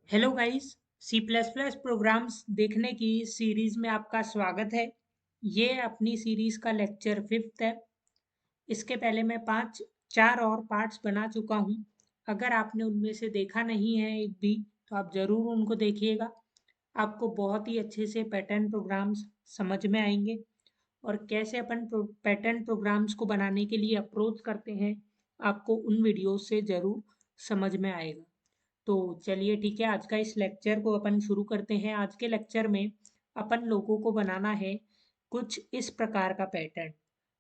Hello guys. C plus plus programs देखने की series में आपका स्वागत है। ये अपनी सीरीज का लेक्चर फिफ्थ है। इसके पहले मैं चार और पार्ट्स बना चुका हूँ। अगर आपने उनमें से देखा नहीं है एक भी, तो आप ज़रूर उनको देखिएगा। आपको बहुत ही अच्छे से पैटर्न प्रोग्राम्स समझ में आएंगे और कैसे अपन पैटर्न प्रोग्राम्स को बनाने के लिए अप्रोच करते हैं, आपको उन वीडियोस से ज़रूर समझ में आएगा। तो चलिए ठीक है, आज का इस लेक्चर को अपन शुरू करते हैं। आज के लेक्चर में अपन लोगों को बनाना है कुछ इस प्रकार का पैटर्न,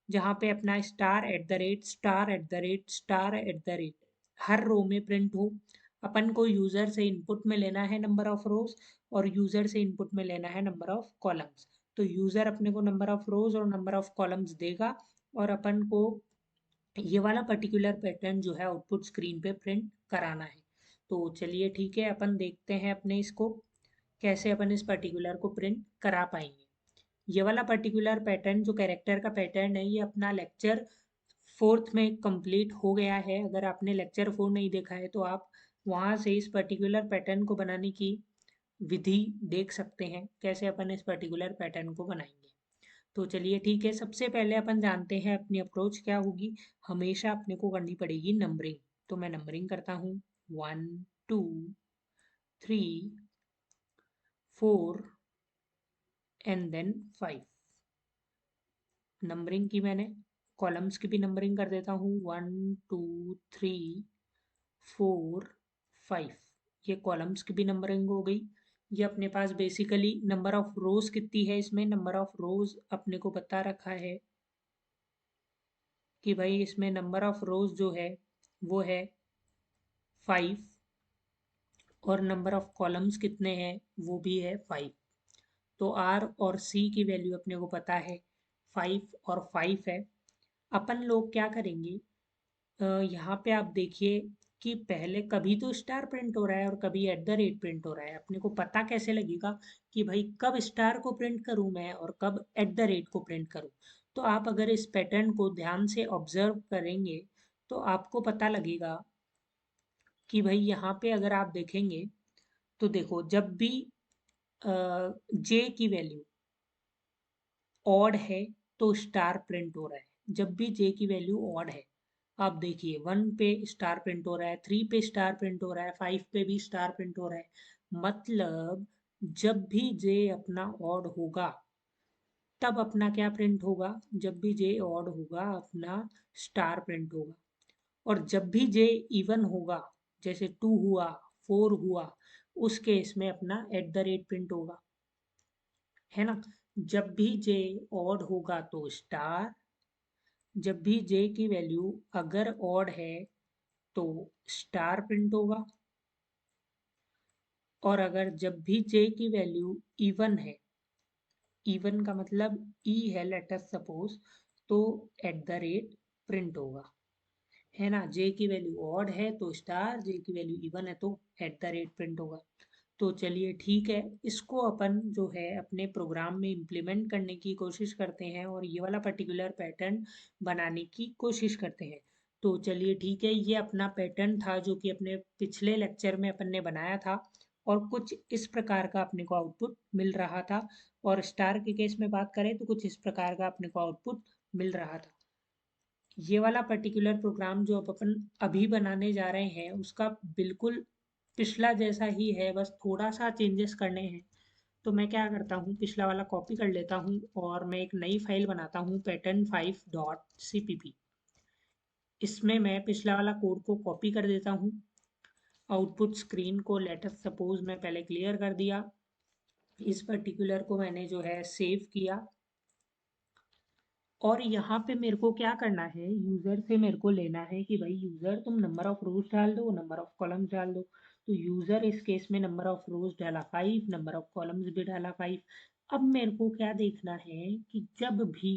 जहाँ पे अपना star at the rate star at the rate star at the rate हर रो में प्रिंट हो। अपन को यूज़र से इनपुट में लेना है नंबर ऑफ रोज और यूज़र से इनपुट में लेना है नंबर ऑफ कॉलम्स। तो यूज़र अपने को नंबर ऑफ रोज और नंबर ऑफ कॉलम्स देगा और अपन को ये वाला पर्टिकुलर पैटर्न जो है आउटपुट स्क्रीन पे प्रिंट कराना है। तो चलिए ठीक है, अपन देखते हैं अपने इसको कैसे अपन इस पर्टिकुलर को प्रिंट करा पाएंगे। ये वाला पर्टिकुलर पैटर्न जो कैरेक्टर का पैटर्न है, ये अपना लेक्चर फोर्थ में कंप्लीट हो गया है। अगर आपने लेक्चर फोर नहीं देखा है तो आप वहाँ से इस पर्टिकुलर पैटर्न को बनाने की विधि देख सकते हैं, कैसे अपन इस पर्टिकुलर पैटर्न को बनाएंगे। तो चलिए ठीक है, सबसे पहले अपन जानते हैं अपनी अप्रोच क्या होगी। हमेशा अपने को करनी पड़ेगी नंबरिंग। तो मैं नंबरिंग करता हूँ, 1 2 3 4 एंड देन 5। नंबरिंग की मैंने, कॉलम्स की भी नंबरिंग कर देता हूँ, 1 2 3 4 5। ये कॉलम्स की भी नंबरिंग हो गई। ये अपने पास बेसिकली नंबर ऑफ रोज कितनी है, इसमें नंबर ऑफ रोज अपने को बता रखा है कि भाई इसमें नंबर ऑफ रोज जो है वो है 5 और नंबर ऑफ कॉलम्स कितने हैं वो भी है 5। तो आर और सी की वैल्यू अपने को पता है 5 और 5 है। अपन लोग क्या करेंगे, यहाँ पे आप देखिए कि पहले कभी तो स्टार प्रिंट हो रहा है और कभी एट द रेट प्रिंट हो रहा है। अपने को पता कैसे लगेगा कि भाई कब स्टार को प्रिंट करूँ मैं और कब एट द रेट को प्रिंट करूँ। तो आप अगर इस पैटर्न को ध्यान से ऑब्जर्व करेंगे तो आपको पता लगेगा कि भाई यहाँ पे अगर आप देखेंगे तो देखो, जब भी जे की वैल्यू ऑड है तो स्टार प्रिंट हो रहा है। जब भी जे की वैल्यू ऑड है, आप देखिए 1 पे स्टार प्रिंट हो रहा है, 3 पे स्टार प्रिंट हो रहा है, 5 पे भी स्टार प्रिंट हो रहा है। मतलब जब भी जे अपना ऑड होगा तब अपना क्या प्रिंट होगा, जब भी जे ऑड होगा अपना स्टार प्रिंट होगा। और जब भी जे इवन होगा, जैसे 2 हुआ, 4 हुआ, उस केस में अपना एट द रेट प्रिंट होगा, है ना। जब भी जे ऑड होगा तो स्टार, जब भी जे की वैल्यू अगर ऑड है तो स्टार प्रिंट होगा, और अगर जब भी जे की वैल्यू इवन है, इवन का मतलब ई है लेट अस सपोज, तो एट द रेट प्रिंट होगा, है ना। जे की वैल्यू ऑड है तो स्टार, जे की वैल्यू इवन है तो एट द रेट प्रिंट होगा। तो चलिए ठीक है, इसको अपन जो है अपने प्रोग्राम में इम्प्लीमेंट करने की कोशिश करते हैं और ये वाला पर्टिकुलर पैटर्न बनाने की कोशिश करते हैं। तो चलिए ठीक है, ये अपना पैटर्न था जो कि अपने पिछले लेक्चर में अपन ने बनाया था और कुछ इस प्रकार का अपने को आउटपुट मिल रहा था। और स्टार के केस में बात करें तो कुछ इस प्रकार का अपने को आउटपुट मिल रहा था। ये वाला पर्टिकुलर प्रोग्राम जो अब अपन अभी बनाने जा रहे हैं उसका बिल्कुल पिछला जैसा ही है, बस थोड़ा सा चेंजेस करने हैं। तो मैं क्या करता हूँ, पिछला वाला कॉपी कर लेता हूँ और मैं एक नई फाइल बनाता हूँ, pattern5.cpp। इसमें मैं पिछला वाला कोड को कॉपी कर देता हूँ। आउटपुट स्क्रीन को लेटस सपोज मैं पहले क्लियर कर दिया। इस पर्टिकुलर को मैंने जो है सेव किया और यहाँ पे मेरे को क्या करना है, यूज़र से मेरे को लेना है कि भाई यूज़र तुम नंबर ऑफ रोज डाल दो, नंबर ऑफ कॉलम्स डाल दो। तो यूज़र इस केस में नंबर ऑफ रोज डाला 5, नंबर ऑफ कॉलम्स भी डाला 5। अब मेरे को क्या देखना है कि जब भी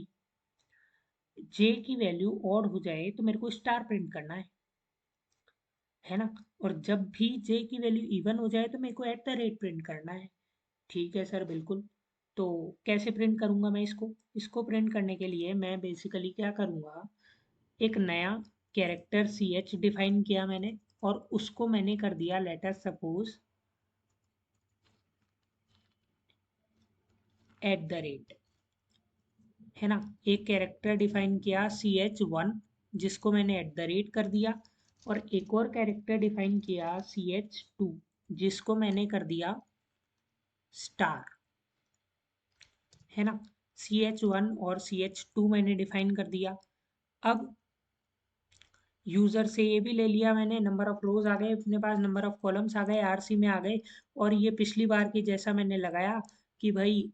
जे की वैल्यू ऑड हो जाए तो मेरे को स्टार प्रिंट करना है ना। और जब भी जे की वैल्यू इवन हो जाए तो मेरे को एट द रेट प्रिंट करना है। ठीक है सर, बिल्कुल। तो कैसे प्रिंट करूँगा मैं इसको, इसको प्रिंट करने के लिए मैं बेसिकली क्या करूँगा, एक नया कैरेक्टर सी एच डिफाइन किया मैंने और उसको मैंने कर दिया letter suppose at the rate, है ना। एक कैरेक्टर डिफाइन किया ch1 जिसको मैंने एट द रेट कर दिया, और एक और कैरेक्टर डिफाइन किया ch2 जिसको मैंने कर दिया स्टार, है ना। ch1 और ch2 मैंने डिफाइन कर दिया। अब यूजर से ये भी ले लिया मैंने, नंबर ऑफ रोज आ गए अपने पास, नंबर ऑफ कॉलम्स आ गए, आरसी में आ गए। और ये पिछली बार की जैसा मैंने लगाया कि भाई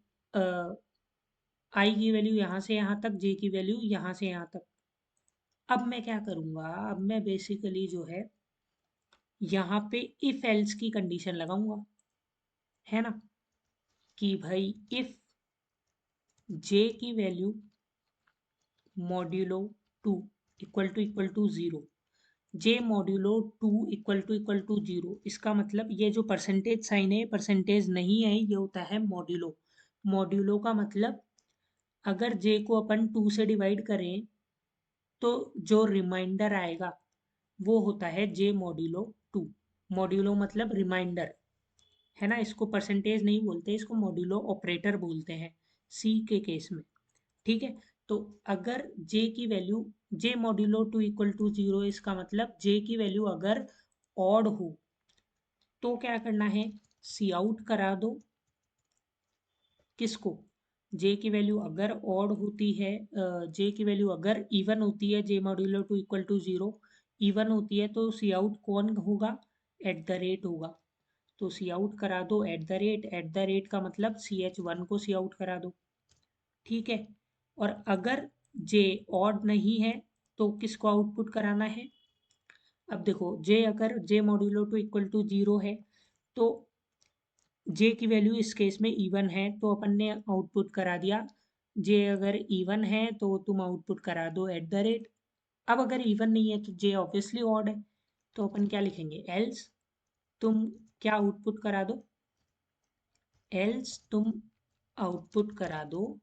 आई की वैल्यू यहाँ से यहाँ तक, जे की वैल्यू यहाँ से यहाँ तक। अब मैं क्या करूँगा, अब मैं बेसिकली जो है यहाँ पे इफ एल्स की कंडीशन लगाऊंगा, है ना, कि भाई इफ जे की value modulo 2 equal to zero, j modulo 2 equal to zero, इसका मतलब ये जो परसेंटेज साइन है परसेंटेज नहीं है, ये होता है मॉड्यूलो। मॉड्यूलो का मतलब अगर जे को अपन 2 से डिवाइड करें तो जो रिमाइंडर आएगा वो होता है जे मॉड्यूलो 2। मॉड्यूलो मतलब रिमाइंडर, है ना। इसको परसेंटेज नहीं बोलते, इसको मॉड्यूलो ऑपरेटर बोलते हैं सी के केस में, ठीक है। तो अगर जे की value j modulo 2 equal to zero, इसका मतलब जे की वैल्यू अगर ऑड हो तो क्या करना है, सी आउट करा दो किसको, जे की वैल्यू अगर ऑड होती है, जे की वैल्यू अगर इवन होती है, j modulo 2 equal to zero even होती है, तो सी आउट कौन होगा, एट द रेट होगा। तो सी आउट करा दो eight the rate, eight the rate का मतलब ch1 को सी आउट करा दो, ठीक है। और अगर जे ऑड नहीं है तो किसको आउटपुट कराना है। अब देखो जे अगर जे मॉड्यूलो 2 इक्वल टू ज़ीरो है तो जे की वैल्यू इस केस में इवन है तो अपन ने आउटपुट करा दिया, जे अगर इवन है तो तुम आउटपुट करा दो एट द रेट। अब अगर इवन नहीं है तो जे ऑब्वियसली ऑड है, तो अपन क्या लिखेंगे, एल्स तुम क्या आउटपुट करा दो, एल्स तुम आउटपुट करा दो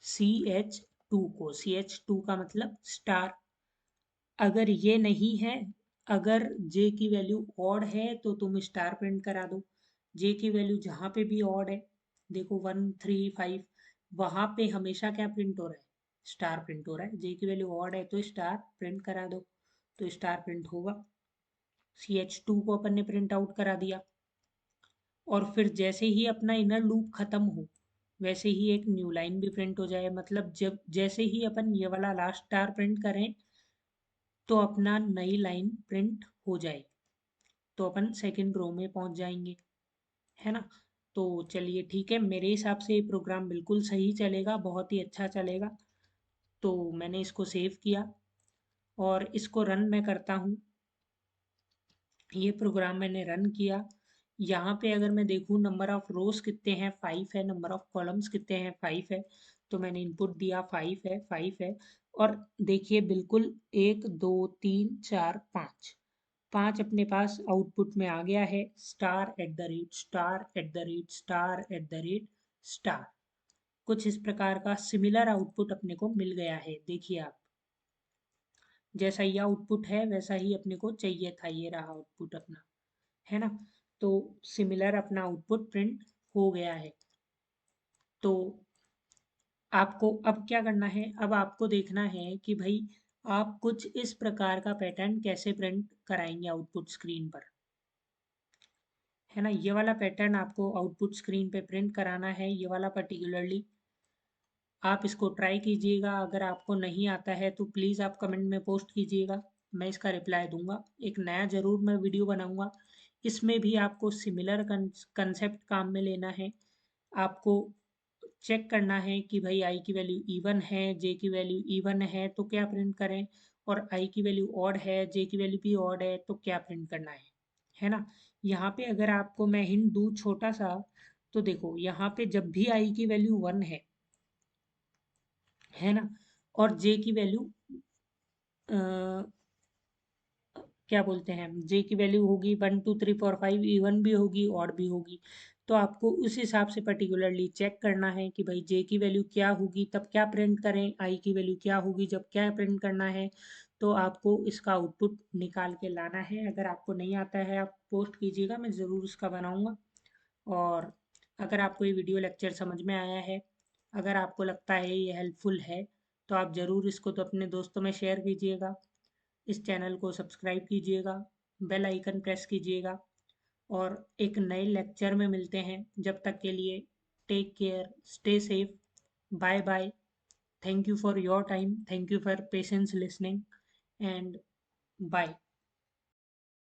ch2 को, ch2 का मतलब स्टार। अगर ये नहीं है, अगर जे की वैल्यू ऑड है तो तुम स्टार प्रिंट करा दो। जे की वैल्यू जहाँ पे भी ऑड है, देखो 1 3 5, वहाँ पे हमेशा क्या प्रिंट हो रहा है, स्टार प्रिंट हो रहा है। जे की वैल्यू ऑड है तो स्टार प्रिंट करा दो, तो स्टार प्रिंट होगा। ch2 को अपन ने प्रिंट आउट करा दिया, और फिर जैसे ही अपना इनर लूप खत्म हो वैसे ही एक न्यू लाइन भी प्रिंट हो जाए, मतलब जब जैसे ही अपन ये वाला लास्ट स्टार प्रिंट करें तो अपना नई लाइन प्रिंट हो जाए, तो अपन सेकंड रो में पहुंच जाएंगे, है ना। तो चलिए ठीक है, मेरे हिसाब से ये प्रोग्राम बिल्कुल सही चलेगा, बहुत ही अच्छा चलेगा। तो मैंने इसको सेव किया और इसको रन मैं करता हूँ। ये प्रोग्राम मैंने रन किया। यहाँ पे अगर मैं देखूँ नंबर ऑफ रोज कितने हैं, 5 है, नंबर ऑफ कॉलम्स कितने हैं, 5 है। तो मैंने इनपुट दिया 5 है, 5 है। और देखिए बिल्कुल 1 2 3 4 5, 5 अपने पास आउटपुट में आ गया है, star at the rate star at the rate star at the rate star. कुछ इस प्रकार का सिमिलर आउटपुट अपने को मिल गया है, देखिए आप, जैसा ये आउटपुट है वैसा ही अपने को चाहिए था, ये रहा आउटपुट अपना, है ना। तो सिमिलर अपना आउटपुट प्रिंट हो गया है। तो आपको अब क्या करना है, अब आपको देखना है कि भाई आप कुछ इस प्रकार का पैटर्न कैसे प्रिंट कराएंगे आउटपुट स्क्रीन पर, है ना। ये वाला पैटर्न आपको आउटपुट स्क्रीन पे प्रिंट कराना है, ये वाला पर्टिकुलरली। आप इसको ट्राई कीजिएगा, अगर आपको नहीं आता है तो प्लीज़ आप कमेंट में पोस्ट कीजिएगा, मैं इसका रिप्लाई दूंगा। एक नया ज़रूर मैं वीडियो बनाऊंगा, इसमें भी आपको सिमिलर कंसेप्ट काम में लेना है। आपको चेक करना है कि भाई आई की वैल्यू इवन है, जे की वैल्यू इवन है तो क्या प्रिंट करें, और आई की वैल्यू ऑड है, जे की वैल्यू भी ऑड है तो क्या प्रिंट करना है ना। यहाँ पे अगर आपको मैं हिंट दूँ छोटा सा, तो देखो यहाँ पे जब भी आई की वैल्यू 1 है ना, और जे की वैल्यू क्या बोलते हैं, जे की वैल्यू होगी 1 2 3 4 5, इवन भी होगी ऑड भी होगी, तो आपको उस हिसाब से पर्टिकुलरली चेक करना है कि भाई जे की वैल्यू क्या होगी तब क्या प्रिंट करें, आई की वैल्यू क्या होगी जब क्या प्रिंट करना है। तो आपको इसका आउटपुट निकाल के लाना है। अगर आपको नहीं आता है आप पोस्ट कीजिएगा, मैं ज़रूर उसका बनाऊँगा। और अगर आपको ये वीडियो लेक्चर समझ में आया है, अगर आपको लगता है ये हेल्पफुल है, तो आप ज़रूर इसको तो अपने दोस्तों में शेयर कीजिएगा। इस चैनल को सब्सक्राइब कीजिएगा, बेल आइकन प्रेस कीजिएगा और एक नए लेक्चर में मिलते हैं। जब तक के लिए take care, stay safe, bye bye. Thank you for your time. Thank you for patience listening and bye.